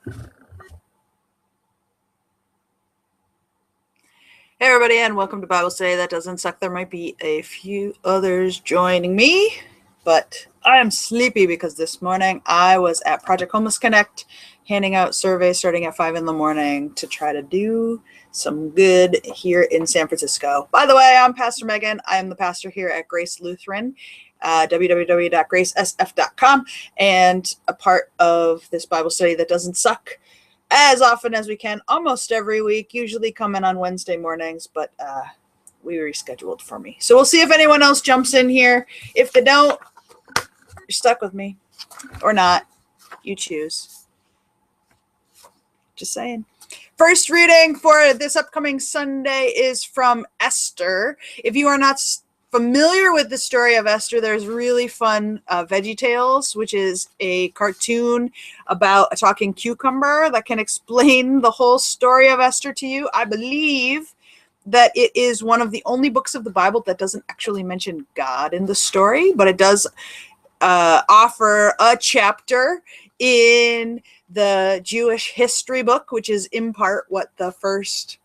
Hey everybody, and welcome to Bible Study That Doesn't Suck. There might be a few others joining me, but I am sleepy because this morning I was at Project Homeless Connect handing out surveys starting at 5 in the morning to try to do some good here in San Francisco. By the way, I'm Pastor Megan. I am the pastor here at Grace Lutheran, www.gracesf.com, and a part of this Bible study that doesn't suck as often as we can, almost every week, usually coming on Wednesday mornings, but we rescheduled for me. So we'll see if anyone else jumps in here. If they don't, you're stuck with me. Or not. You choose. Just saying. First reading for this upcoming Sunday is from Esther. If you are not familiar with the story of Esther, there's really fun VeggieTales, which is a cartoon about a talking cucumber that can explain the whole story of Esther to you. I believe that it is one of the only books of the Bible that doesn't actually mention God in the story, but it does offer a chapter in the Jewish history book, which is in part what the first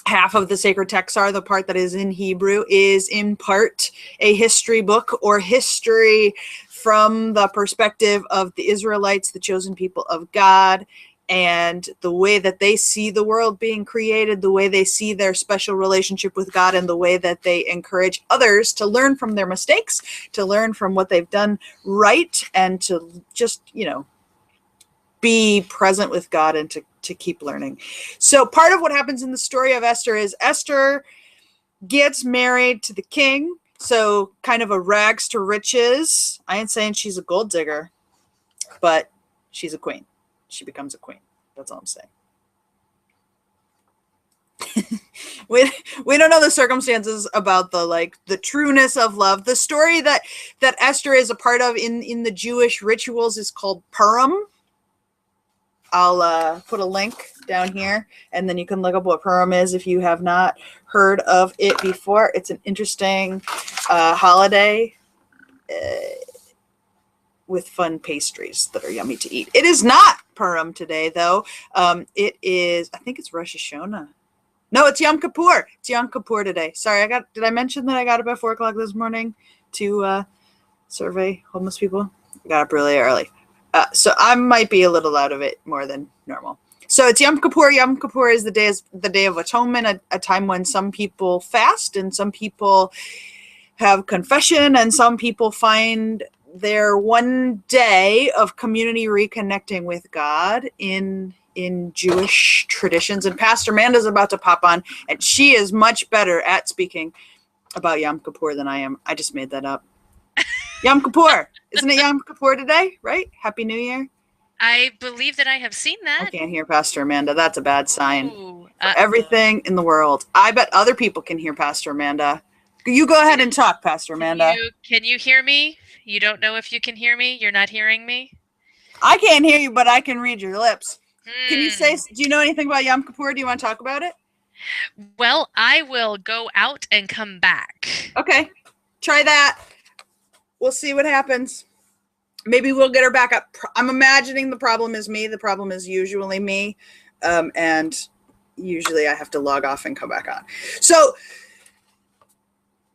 half of the sacred texts are. The part that is in Hebrew is in part a history book, or history from the perspective of the Israelites, the chosen people of God, and the way that they see the world being created, the way they see their special relationship with God, and the way that they encourage others to learn from their mistakes, to learn from what they've done right, and to just, be present with God and to keep learning. So part of what happens in the story of Esther is Esther gets married to the king. So kind of a rags to riches. I ain't saying she's a gold digger, but she's a queen. She becomes a queen. That's all I'm saying. we don't know the circumstances about the trueness of love. The story that Esther is a part of in the Jewish rituals is called Purim. I'll put a link down here, and then you can look up what Purim is if you have not heard of it before. It's an interesting holiday with fun pastries that are yummy to eat. It is not Purim today, though. It is, I think it's Rosh Hashanah. No, it's Yom Kippur. It's Yom Kippur today. Sorry, did I mention that I got up at 4 o'clock this morning to survey homeless people? I got up really early. So I might be a little out of it more than normal. So it's Yom Kippur. Yom Kippur is the Day of Atonement, a time when some people fast and some people have confession and some people find their one day of community reconnecting with God in Jewish traditions. And Pastor Amanda's about to pop on, and she is much better at speaking about Yom Kippur than I am. I just made that up. Yom Kippur. Isn't it Yom Kippur today, right? Happy New Year. I believe that I have seen that. I can't hear Pastor Amanda. That's a bad sign for everything in the world. I bet other people can hear Pastor Amanda. You go ahead and talk, Pastor Amanda. Can you hear me? You don't know if you can hear me? You're not hearing me? I can't hear you, but I can read your lips. Can you say, do you know anything about Yom Kippur? Do you want to talk about it? Well, I will go out and come back. Okay. Try that. We'll see what happens. Maybe we'll get her back up. I'm imagining the problem is me. The problem is usually me. And usually I have to log off and come back on. So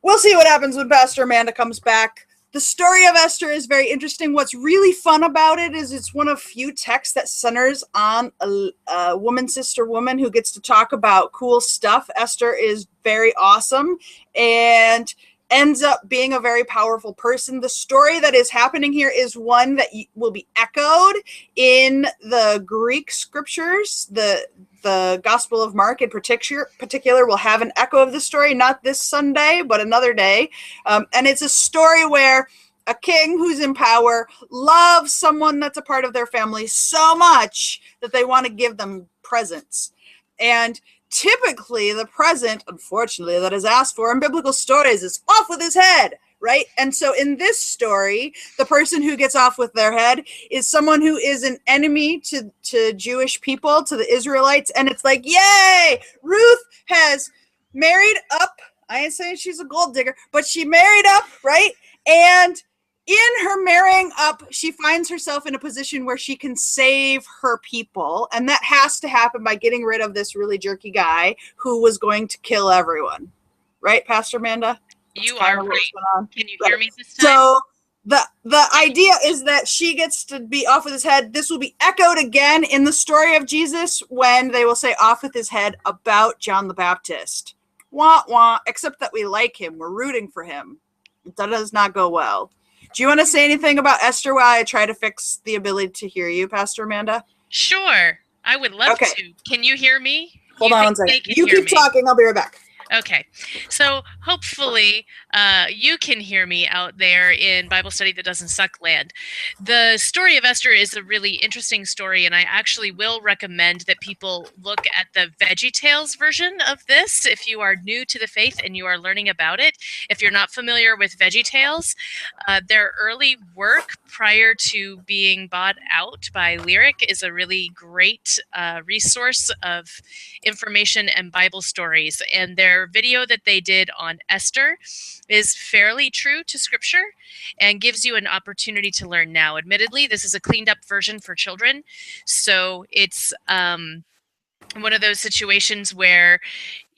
we'll see what happens when Pastor Amanda comes back. The story of Esther is very interesting. What's really fun about it is it's one of few texts that centers on a woman, sister woman who gets to talk about cool stuff. Esther is very awesome and ends up being a very powerful person. The story that is happening here is one that will be echoed in the Greek scriptures. The Gospel of Mark in particular will have an echo of the story, not this Sunday, but another day. And it's a story where a king who's in power loves someone that's a part of their family so much that they want to give them presents. And typically the present, unfortunately, that is asked for in biblical stories is off with his head, right? And so in this story, the person who gets off with their head is someone who is an enemy to Jewish people, to the Israelites. And it's like, yay, Ruth has married up. I ain't saying she's a gold digger, but she married up, right? And in her marrying up, she finds herself in a position where she can save her people. And that has to happen by getting rid of this really jerky guy who was going to kill everyone. Right, Pastor Amanda? You are right. Can you hear me this time? So the idea is that she gets to be off with his head. This will be echoed again in the story of Jesus when they will say off with his head about John the Baptist. Wah, wah, except that we like him. We're rooting for him. That does not go well. Do you want to say anything about Esther while I try to fix the ability to hear you, Pastor Amanda? Sure. I would love to. Can you hear me? Hold on one second. You keep talking. I'll be right back. Okay, so hopefully you can hear me out there in Bible Study That Doesn't Suck land. The story of Esther is a really interesting story, and I actually will recommend that people look at the VeggieTales version of this if you are new to the faith and you are learning about it. If you're not familiar with VeggieTales, their early work prior to being bought out by Lyric is a really great resource of information and Bible stories, and their video that they did on Esther is fairly true to scripture and gives you an opportunity to learn now. Admittedly, this is a cleaned up version for children, so it's one of those situations where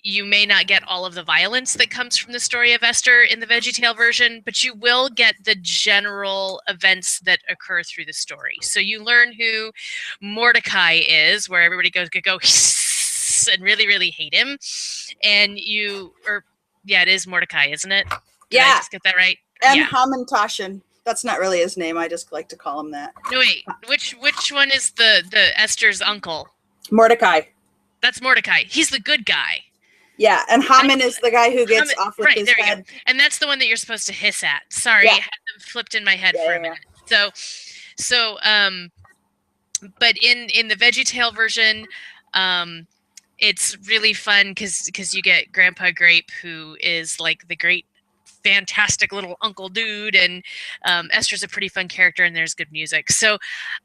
you may not get all of the violence that comes from the story of Esther in the VeggieTale version, but you will get the general events that occur through the story. So you learn who Mordecai is, where everybody could go and really, really hate him. And it is Mordecai, isn't it? Did I just get that right? Hamantashen. That's not really his name. I just like to call him that. No, wait. Which one is the Esther's uncle? Mordecai. That's Mordecai. He's the good guy. Yeah, and Haman is the guy who gets off with his head. And that's the one that you're supposed to hiss at. Sorry, I had them flipped in my head for a minute. So, but in the VeggieTale version, it's really fun because you get Grandpa Grape, who is like the great, fantastic little uncle dude, and Esther's a pretty fun character, and there's good music. So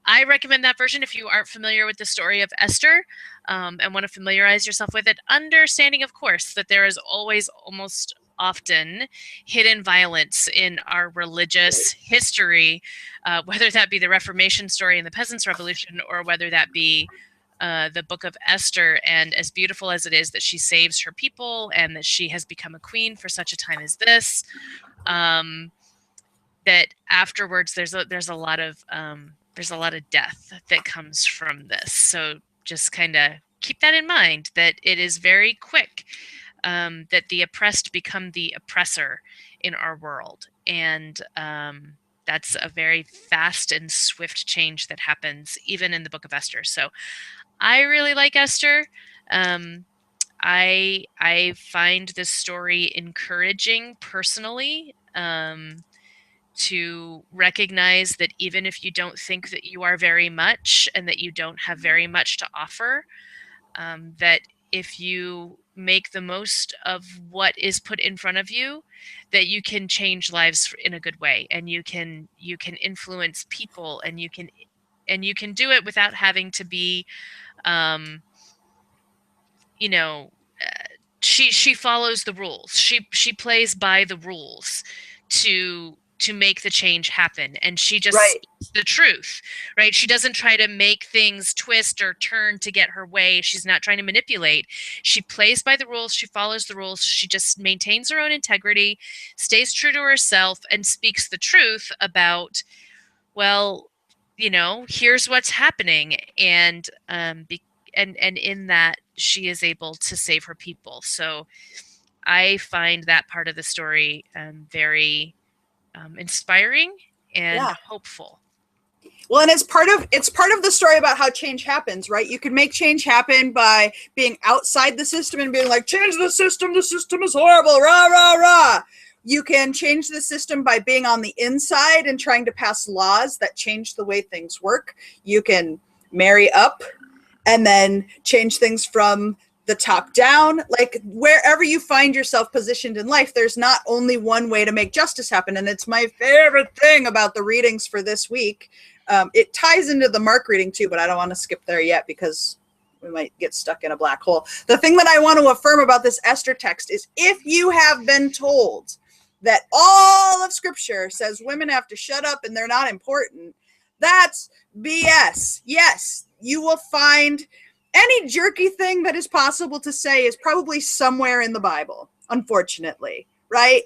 I recommend that version if you aren't familiar with the story of Esther and want to familiarize yourself with it, understanding, of course, that there is always, almost often, hidden violence in our religious history, whether that be the Reformation story and the Peasants' Revolution, or whether that be the book of Esther, and as beautiful as it is that she saves her people and that she has become a queen for such a time as this, that afterwards there's a lot of death that comes from this. So just kind of keep that in mind, that it is very quick that the oppressed become the oppressor in our world, and that's a very fast and swift change that happens even in the book of Esther. So I really like Esther. I find this story encouraging personally, to recognize that even if you don't think that you are very much and that you don't have very much to offer, that if you make the most of what is put in front of you, that you can change lives in a good way, and you can influence people, and you can do it without having to be she follows the rules. She plays by the rules to make the change happen, and she just speaks the truth, right? She doesn't try to make things twist or turn to get her way. She's not trying to manipulate. She plays by the rules. She follows the rules. She just maintains her own integrity, stays true to herself, and speaks the truth about, well, here's what's happening, and in that she is able to save her people. So I find that part of the story very inspiring and hopeful. Well, and it's part of the story about how change happens, right? You can make change happen by being outside the system and being like, change the system is horrible, rah, rah, rah. You can change the system by being on the inside and trying to pass laws that change the way things work. You can marry up and then change things from the top down. Like, wherever you find yourself positioned in life, there's not only one way to make justice happen. And it's my favorite thing about the readings for this week. It ties into the Mark reading too, but I don't want to skip there yet because we might get stuck in a black hole. The thing that I want to affirm about this Esther text is, if you have been told that all of Scripture says women have to shut up and they're not important, that's BS. Yes, you will find any jerky thing that is possible to say is probably somewhere in the Bible, unfortunately, right?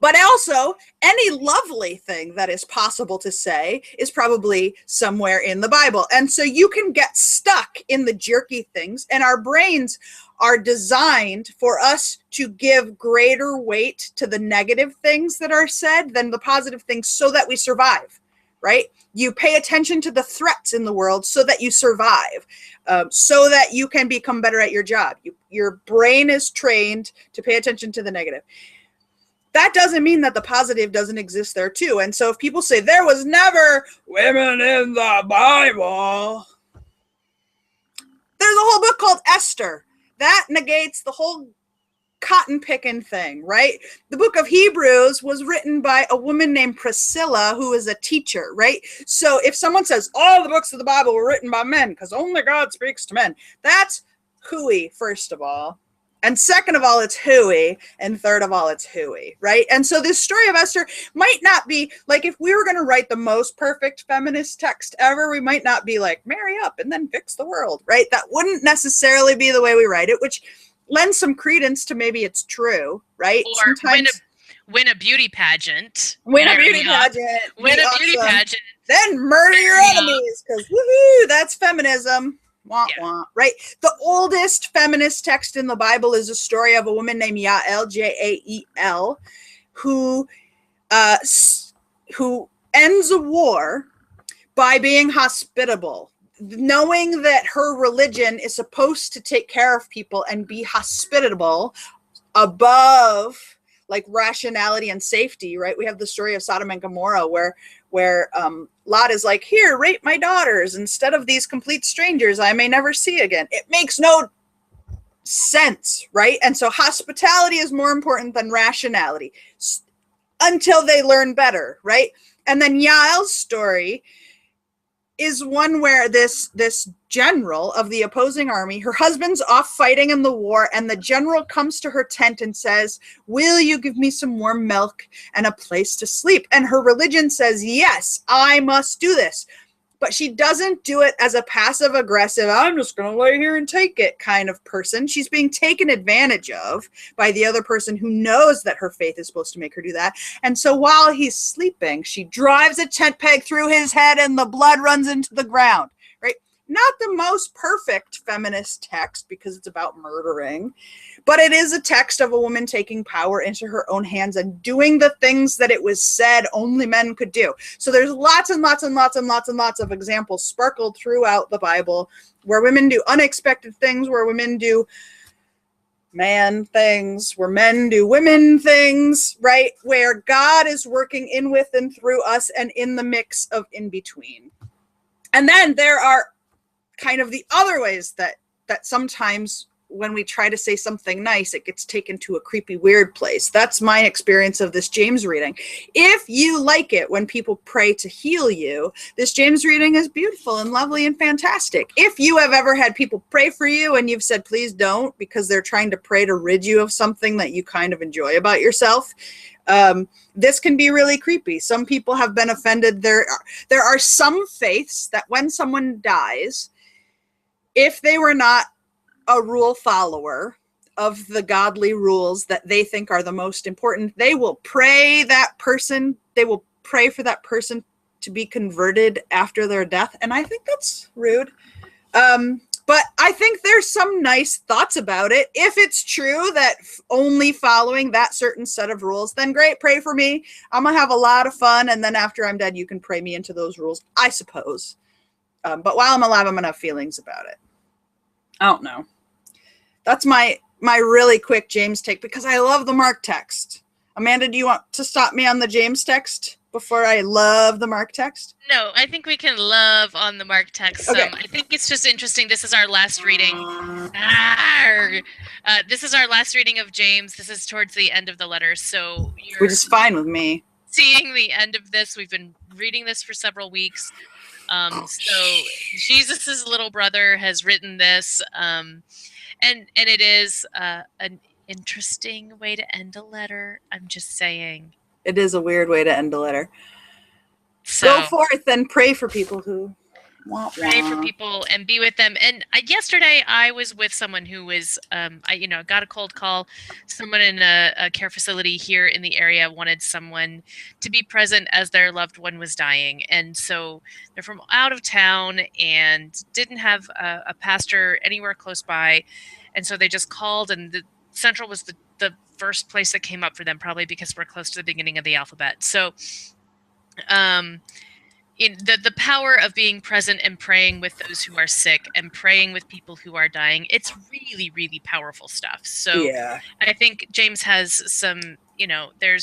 But also, any lovely thing that is possible to say is probably somewhere in the Bible. And so you can get stuck in the jerky things, and our brains are designed for us to give greater weight to the negative things that are said than the positive things so that we survive, right? You pay attention to the threats in the world so that you survive, so that you can become better at your job. Your brain is trained to pay attention to the negative. That doesn't mean that the positive doesn't exist there too. And so if people say there was never women in the Bible, there's a whole book called Esther. That negates the whole cotton picking thing, right? The book of Hebrews was written by a woman named Priscilla, who is a teacher, right? So if someone says all the books of the Bible were written by men because only God speaks to men, that's hooey, first of all. And second of all, it's hooey. And third of all, it's hooey, right? And so this story of Esther might not be, like, if we were going to write the most perfect feminist text ever, we might not be like, marry up and then fix the world, right? That wouldn't necessarily be the way we write it, which lends some credence to maybe it's true, right? Or sometimes win a beauty pageant. Win a beauty pageant. Win a beauty pageant. Then murder your enemies, because woohoo, that's feminism. Wah, wah, right? The oldest feminist text in the Bible is a story of a woman named Jael, Jael, who ends a war by being hospitable, knowing that her religion is supposed to take care of people and be hospitable above like rationality and safety, right? We have the story of Sodom and Gomorrah where Lot is like, here, rape my daughters instead of these complete strangers I may never see again. It makes no sense, right? And so hospitality is more important than rationality until they learn better, right? And then Yael's story is one where this general of the opposing army, her husband's off fighting in the war, and the general comes to her tent and says, will you give me some warm milk and a place to sleep? And her religion says, yes, I must do this. But she doesn't do it as a passive aggressive, I'm just going to lay here and take it kind of person. She's being taken advantage of by the other person who knows that her faith is supposed to make her do that. And so while he's sleeping, she drives a tent peg through his head and the blood runs into the ground, right? Not the most perfect feminist text because it's about murdering, but it is a text of a woman taking power into her own hands and doing the things that it was said only men could do. So there's lots and lots and lots and lots and lots of examples sparkled throughout the Bible where women do unexpected things, where women do man things, where men do women things, right? Where God is working in, with, and through us and in the mix of in between. And then there are kind of the other ways that sometimes when we try to say something nice, it gets taken to a creepy, weird place. That's my experience of this James reading. If you like it when people pray to heal you, this James reading is beautiful and lovely and fantastic. If you have ever had people pray for you and you've said, please don't, because they're trying to pray to rid you of something that you kind of enjoy about yourself, this can be really creepy. Some people have been offended. There are some faiths that when someone dies, if they were not a rule follower of the godly rules that they think are the most important, they will pray that person, they will pray for that person to be converted after their death. And I think that's rude. But I think there's some nice thoughts about it. If it's true that only following that certain set of rules, then great, pray for me. I'm going to have a lot of fun. And then after I'm dead, you can pray me into those rules, I suppose. But while I'm alive, I'm going to have feelings about it. I don't know. That's my really quick James take because I love the Mark text. Amanda, do you want to stop me on the James text before I love the Mark text? No, I think we can love on the Mark text. Okay. I think it's just interesting. This is our last reading. This is our last reading of James. This is towards the end of the letter. So which is fine with me. Seeing the end of this, we've been reading this for several weeks. So Jesus's little brother has written this, and it is an interesting way to end a letter. I'm just saying. It is a weird way to end a letter. So go forth and pray for people who pray for people and be with them. And yesterday I was with someone who was, I got a cold call. Someone in a care facility here in the area wanted someone to be present as their loved one was dying. And so they're from out of town and didn't have a pastor anywhere close by. And so they just called, and the Central was the first place that came up for them, probably because we're close to the beginning of the alphabet. So, in the power of being present and praying with those who are sick and praying with people who are dying, it's really, really powerful stuff. So yeah, I think James has some, there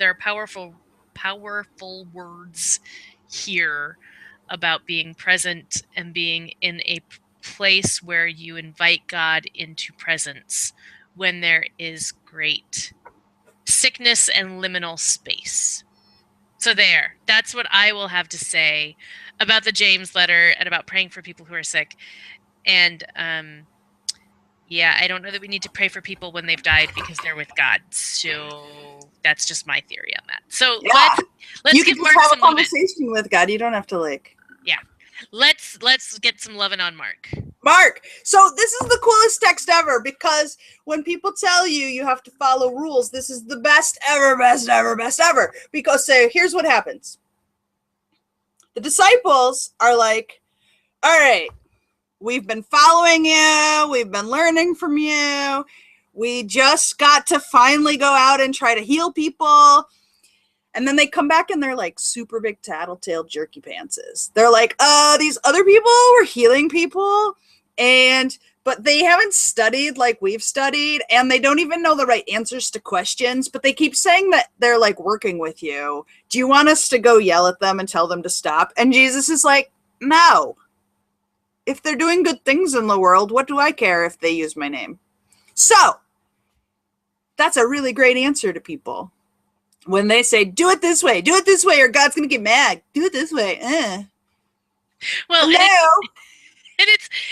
are powerful words here about being present and being in a place where you invite God into presence when there is great sickness and liminal space. So that's what I will have to say about the James letter and about praying for people who are sick. And I don't know that we need to pray for people when they've died because they're with God. So that's just my theory on that. So let's you give can Mark just have some a conversation with God. You don't have to let's get some loving on Mark. Mark. So this is the coolest text ever, because when people tell you have to follow rules, this is the best ever. Because here's what happens. The disciples are like, all right, we've been following you. We've been learning from you. We just got to finally go out and try to heal people. And then they come back and they're like super big tattletale jerky pantses. They're like, these other people were healing people, but they haven't studied like we've studied, and they don't even know the right answers to questions, but they keep saying that they're like working with you. Do you want us to go yell at them and tell them to stop? And Jesus is like, no. If they're doing good things in the world, what do I care if they use my name? So that's a really great answer to people. When they say, do it this way, or God's going to get mad. Do it this way. Well, no. And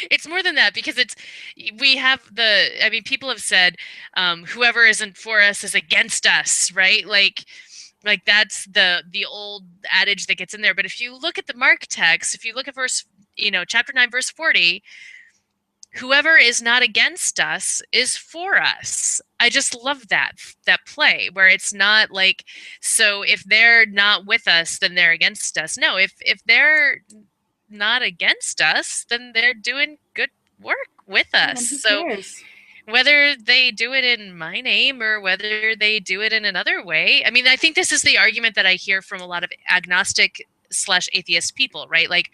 it's more than that, because people have said, whoever isn't for us is against us, right? Like that's the old adage that gets in there. But if you look at the Mark text, if you look at chapter 9, verse 40, whoever is not against us is for us. I just love that play where it's not like, so if they're not with us, then they're against us. No, if they're not against us, then they're doing good work with us. So whether they do it in my name or whether they do it in another way, I think this is the argument that I hear from a lot of agnostic/atheist people, right? Like,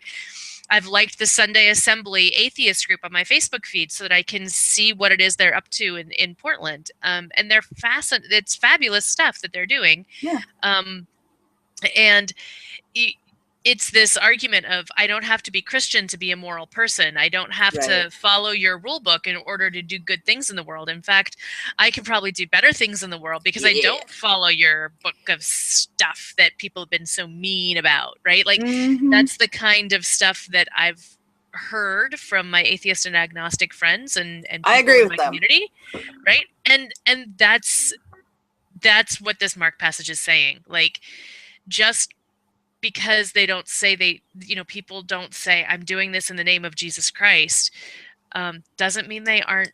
I've liked the Sunday Assembly atheist group on my Facebook feed so that I can see what it is they're up to in Portland. And they're it's fabulous stuff that they're doing. Yeah. And it's this argument of, I don't have to be Christian to be a moral person. I don't have to follow your rule book in order to do good things in the world. In fact, I can probably do better things in the world because I don't follow your book of stuff that people have been so mean about, right? Like, that's the kind of stuff that I've heard from my atheist and agnostic friends and I agree with my them. Community, right? And that's what this Mark passage is saying. Like, just because they don't say people don't say, I'm doing this in the name of Jesus Christ, doesn't mean they aren't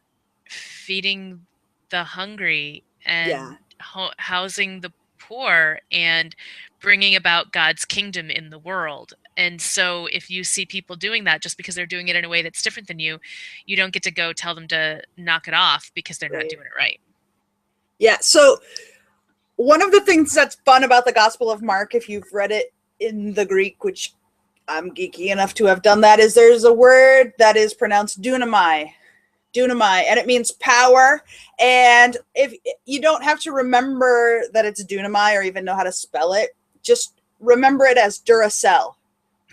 feeding the hungry and housing the poor and bringing about God's kingdom in the world. And so if you see people doing that, just because they're doing it in a way that's different than you, you don't get to go tell them to knock it off because they're not doing it right. Yeah. So one of the things that's fun about the Gospel of Mark, if you've read it in the Greek, which I'm geeky enough to have done that, is there's a word that is pronounced dunamai, and it means power. And if you don't have to remember that it's dunamai or even know how to spell it, just remember it as Duracell.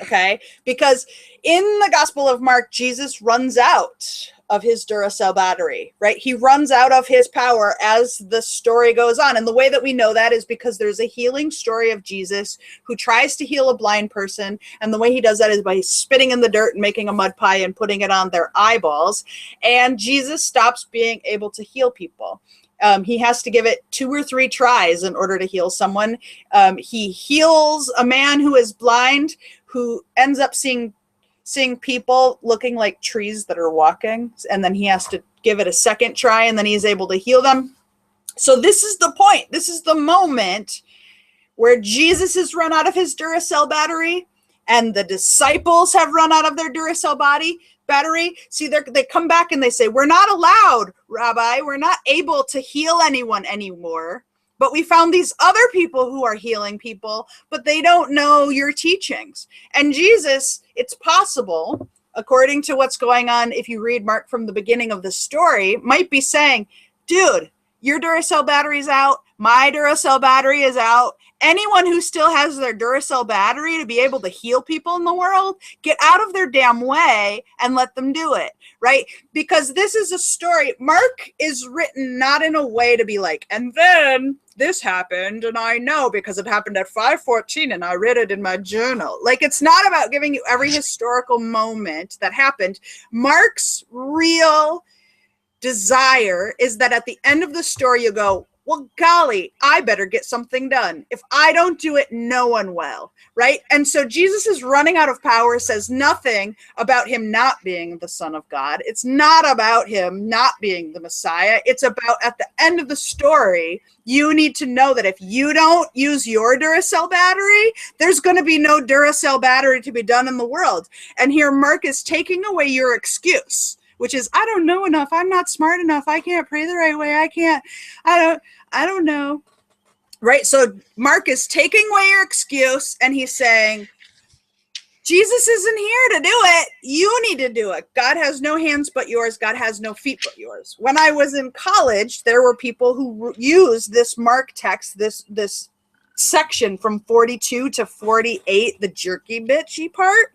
Okay? Because in the Gospel of Mark, Jesus runs out of his Duracell battery, right? He runs out of his power as the story goes on. And the way that we know that is because there's a healing story of Jesus who tries to heal a blind person. And the way he does that is by spitting in the dirt and making a mud pie and putting it on their eyeballs. And Jesus stops being able to heal people. He has to give it 2 or 3 tries in order to heal someone. He heals a man who is blind, who ends up seeing people looking like trees that are walking, and then he has to give it a second try, and then he's able to heal them. So this is the point. This is the moment where Jesus has run out of his Duracell battery, and the disciples have run out of their Duracell battery. See, they come back and they say, "We're not allowed, Rabbi. We're not able to heal anyone anymore. But we found these other people who are healing people, but they don't know your teachings." And Jesus, it's possible, according to what's going on, if you read Mark from the beginning of the story, might be saying, "Dude, your Duracell battery's out. My Duracell battery is out. Anyone who still has their Duracell battery to be able to heal people in the world, get out of their damn way and let them do it," right? Because this is a story. Mark is written not in a way to be like, "And then this happened, and I know because it happened at 5:14 and I read it in my journal." Like, it's not about giving you every historical moment that happened. Mark's real desire is that at the end of the story you go, "Well, golly, I better get something done. If I don't do it, no one will," right? And so Jesus is running out of power, says nothing about him not being the Son of God. It's not about him not being the Messiah. It's about, at the end of the story, you need to know that if you don't use your Duracell battery, there's going to be no Duracell battery to be done in the world. And here Mark is taking away your excuse, which is, "I don't know enough. I'm not smart enough. I can't pray the right way. I don't know." Right? So Mark is taking away your excuse, and he's saying, Jesus isn't here to do it. You need to do it. God has no hands but yours. God has no feet but yours. When I was in college, there were people who used this Mark text, this section from 42 to 48, the jerky bitchy part.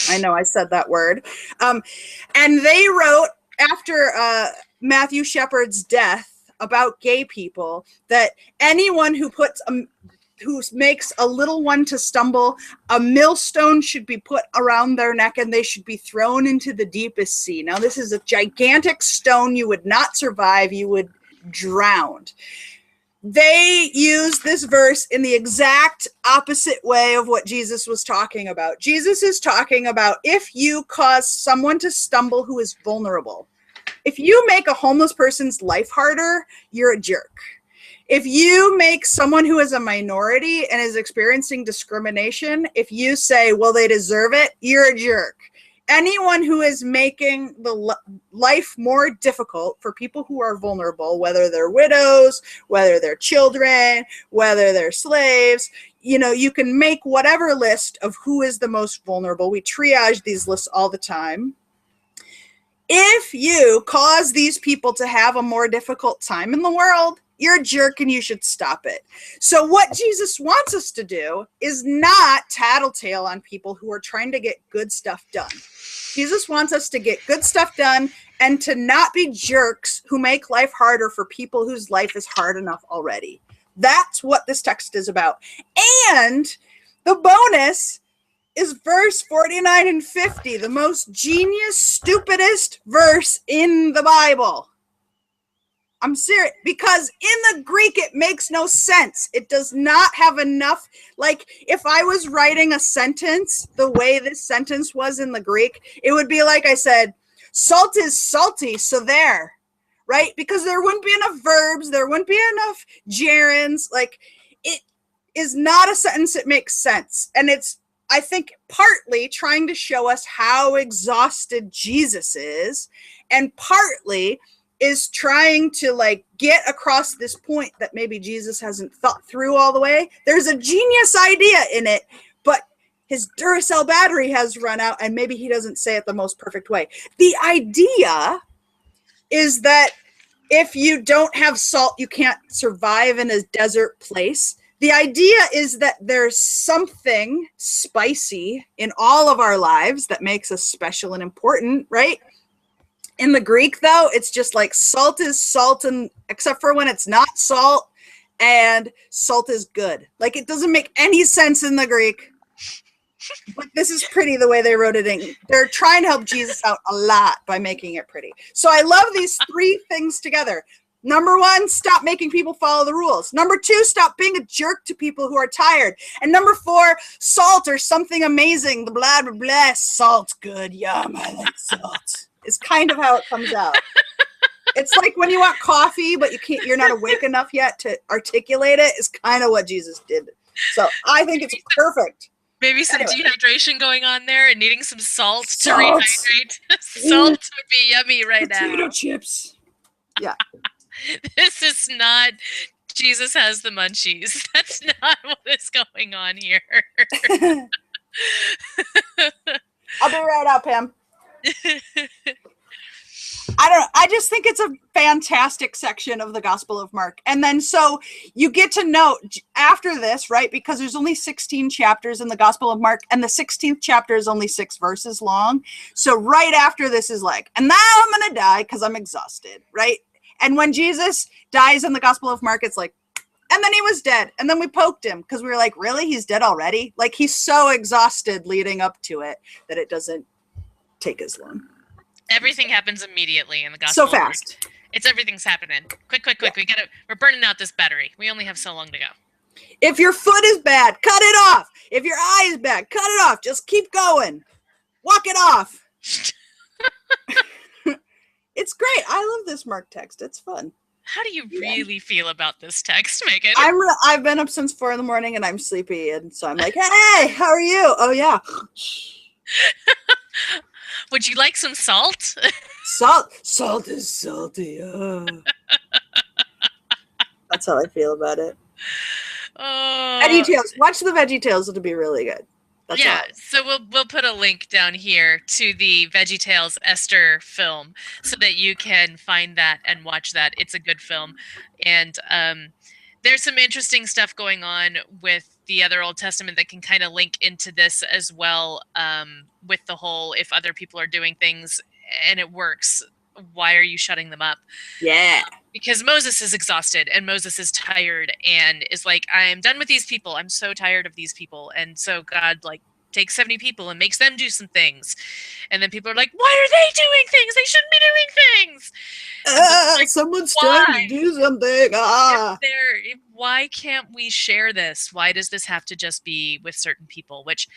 I know I said that word. And they wrote, after Matthew Shepard's death, about gay people, that anyone who makes a little one to stumble, a millstone should be put around their neck and they should be thrown into the deepest sea. Now, this is a gigantic stone. You would not survive. You would drown. They use this verse in the exact opposite way of what Jesus was talking about. Jesus is talking about, if you cause someone to stumble who is vulnerable, if you make a homeless person's life harder, you're a jerk. If you make someone who is a minority and is experiencing discrimination, if you say, well, they deserve it, you're a jerk. Anyone who is making the life more difficult for people who are vulnerable, whether they're widows, whether they're children, whether they're slaves, you can make whatever list of who is the most vulnerable. We triage these lists all the time. If you cause these people to have a more difficult time in the world, you're a jerk and you should stop it. So what Jesus wants us to do is not tattletale on people who are trying to get good stuff done. Jesus wants us to get good stuff done and to not be jerks who make life harder for people whose life is hard enough already. That's what this text is about. And the bonus is verse 49 and 50, the most genius, stupidest verse in the Bible. I'm serious, because in the Greek, it makes no sense. It does not have enough. Like, if I was writing a sentence the way this sentence was in the Greek, it would be like I said, salt is salty, so there, right? Because there wouldn't be enough verbs. There wouldn't be enough gerunds. Like, it is not a sentence that makes sense. And it's, I think, partly trying to show us how exhausted Jesus is, and partly is trying to get across this point that maybe Jesus hasn't thought through all the way. There's a genius idea in it, but his Duracell battery has run out, and maybe he doesn't say it the most perfect way. The idea is that if you don't have salt, you can't survive in a desert place. The idea is that there's something spicy in all of our lives that makes us special and important, right? In the Greek, though, it's just like salt is salt, and except for when it's not salt, and salt is good. Like, it doesn't make any sense in the Greek. But this is pretty the way they wrote it in. They're trying to help Jesus out a lot by making it pretty. So I love these three things together. Number one, stop making people follow the rules. Number two, stop being a jerk to people who are tired. And number four, salt or something amazing. The blah, blah, blah. Salt's good. Yum, I like salt. It's kind of how it comes out. It's like when you want coffee, but you're not awake enough yet to articulate it. It's kind of what Jesus did. So I think it's perfect. Maybe some dehydration going on there and needing some salt to rehydrate. Salt would be yummy right now. Potato chips. Yeah. This is not Jesus has the munchies. That's not what is going on here. I'll be right out, Pam. I just think it's a fantastic section of the Gospel of Mark. And then so you get to know after this, right? Because there's only 16 chapters in the Gospel of Mark, and the 16th chapter is only 6 verses long. So right after this is like, and now I'm going to die because I'm exhausted, right? And when Jesus dies in the Gospel of Mark, it's like, and then he was dead. And then we poked him because we were like, really? He's dead already? Like, he's so exhausted leading up to it that it doesn't take as long. Everything happens immediately in the Gospel. So fast. Everything's happening. Quick. Yeah. We're burning out this battery. We only have so long to go. If your foot is bad, cut it off. If your eye is bad, cut it off. Just keep going. Walk it off. It's great. I love this Mark text. It's fun. How do you really feel about this text, Megan? I've been up since 4 a.m. and I'm sleepy, and so I'm like, hey, how are you? Oh yeah. Would you like some salt? Salt is salty. That's how I feel about it. VeggieTales. Watch the VeggieTales. It'll be really good. That's yeah, so we'll put a link down here to the VeggieTales Esther film so that you can find that and watch that. It's a good film. And there's some interesting stuff going on with the other Old Testament that can kind of link into this as well, with the whole, if other people are doing things and it works, why are you shutting them up? Yeah. Because Moses is exhausted and Moses is tired and is like, I am done with these people. I'm so tired of these people. And so God takes 70 people and makes them do some things. And then people are like, why are they doing things? They shouldn't be doing things. Someone's trying to do something. Why can't we share this? Why does this have to just be with certain people? Which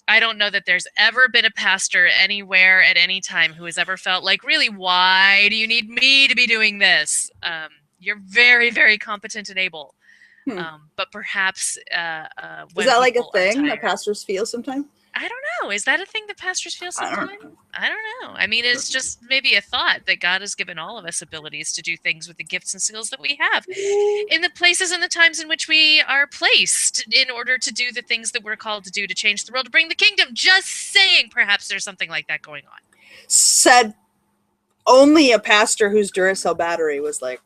I don't know that there's ever been a pastor anywhere at any time who has ever felt like, really, why do you need me to be doing this? You're very, very competent and able. But perhaps is that like a thing that pastors feel sometimes? I don't know. Is that a thing that pastors feel sometimes? I don't know. I mean, it's just maybe a thought that God has given all of us abilities to do things with the gifts and skills that we have in the places and the times in which we are placed in order to do the things that we're called to do to change the world, to bring the kingdom. Just saying, perhaps there's something like that going on. Said only a pastor whose Duracell battery was like...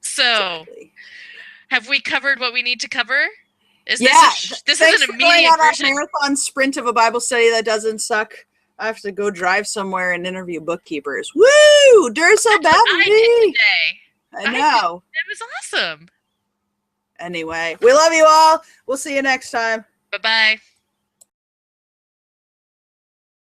So... have we covered what we need to cover? This is an immediate version. A marathon sprint of a Bible study that doesn't suck. I have to go drive somewhere and interview bookkeepers. Woo! Duracell battery. I did today. I know. It was awesome. Anyway, we love you all. We'll see you next time. Bye-bye.